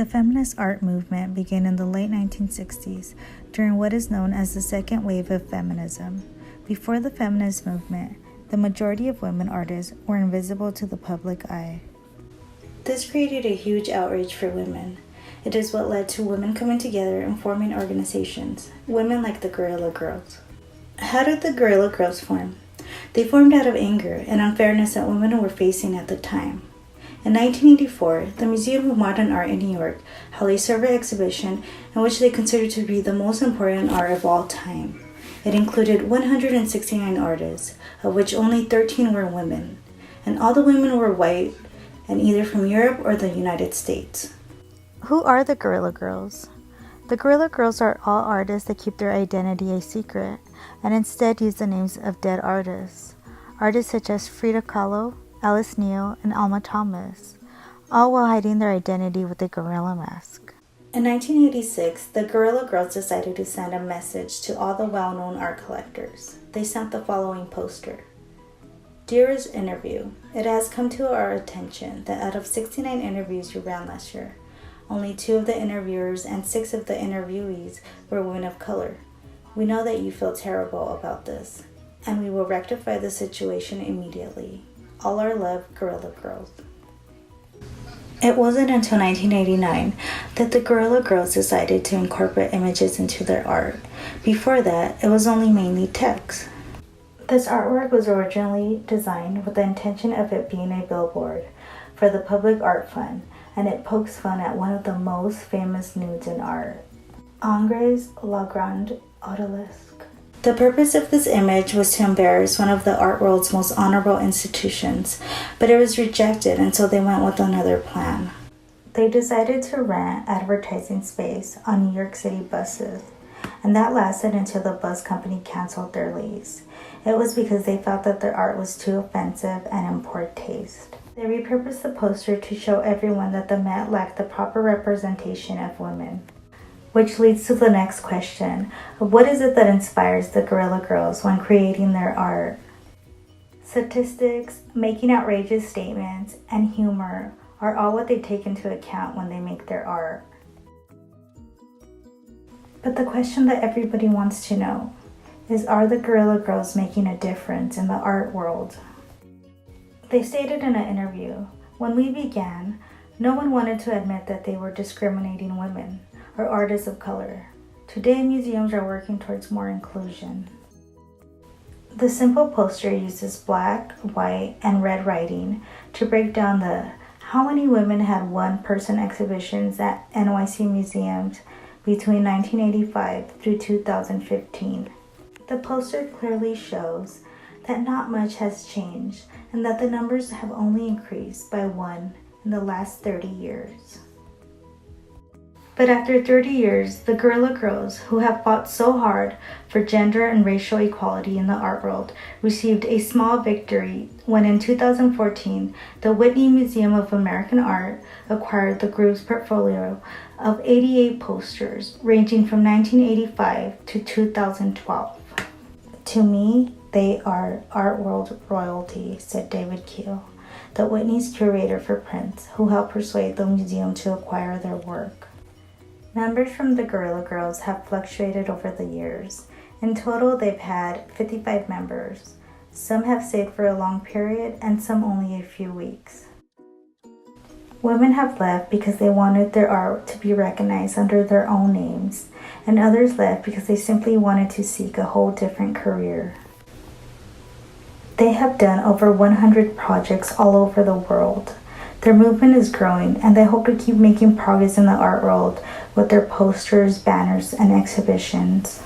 The feminist art movement began in the late 1960s during what is known as the second wave of feminism. Before the feminist movement, the majority of women artists were invisible to the public eye. This created a huge outrage for women. It is what led to women coming together and forming organizations, women like the Guerrilla Girls. How did the Guerrilla Girls form? They formed out of anger and unfairness that women were facing at the time. In 1984, the Museum of Modern Art in New York held a survey exhibition in which they considered to be the most important art of all time. It included 169 artists, of which only 13 were women, and all the women were white and either from Europe or the United States. Who are the Guerrilla Girls? The Guerrilla Girls are all artists that keep their identity a secret and instead use the names of dead artists. Artists such as Frida Kahlo, Alice Neel, and Alma Thomas, all while hiding their identity with a gorilla mask. In 1986, the Guerrilla Girls decided to send a message to all the well-known art collectors. They sent the following poster. Dearest interview, it has come to our attention that out of 69 interviews you ran last year, only 2 of the interviewers and 6 of the interviewees were women of color. We know that you feel terrible about this, and we will rectify the situation immediately. All our love, Guerrilla Girls. It wasn't until 1989 that the Guerrilla Girls decided to incorporate images into their art. Before that, it was only mainly text. This artwork was originally designed with the intention of it being a billboard for the Public Art Fund, and it pokes fun at one of the most famous nudes in art, Ingres La Grande Odalisque. The purpose of this image was to embarrass one of the art world's most honorable institutions, but it was rejected, and so they went with another plan. They decided to rent advertising space on New York City buses, and that lasted until the bus company canceled their lease. It was because they felt that their art was too offensive and in poor taste. They repurposed the poster to show everyone that the Met lacked the proper representation of women. Which leads to the next question of what is it that inspires the Guerrilla Girls when creating their art? Statistics, making outrageous statements, and humor are all what they take into account when they make their art. But the question that everybody wants to know is, are the Guerrilla Girls making a difference in the art world? They stated in an interview, when we began, no one wanted to admit that they were discriminating women or artists of color. Today, museums are working towards more inclusion. The simple poster uses black, white, and red writing to break down the how many women had one-person exhibitions at NYC museums between 1985 through 2015. The poster clearly shows that not much has changed and that the numbers have only increased by 1 in the last 30 years. But after 30 years, the Guerrilla Girls, who have fought so hard for gender and racial equality in the art world, received a small victory when in 2014, the Whitney Museum of American Art acquired the group's portfolio of 88 posters ranging from 1985 to 2012. To me, they are art world royalty, said David Keel, the Whitney's curator for prints, who helped persuade the museum to acquire their work. Members from the Guerrilla Girls have fluctuated over the years. In total, they've had 55 members. Some have stayed for a long period and some only a few weeks. Women have left because they wanted their art to be recognized under their own names, and others left because they simply wanted to seek a whole different career. They have done over 100 projects all over the world. Their movement is growing, and they hope to keep making progress in the art world with their posters, banners, and exhibitions.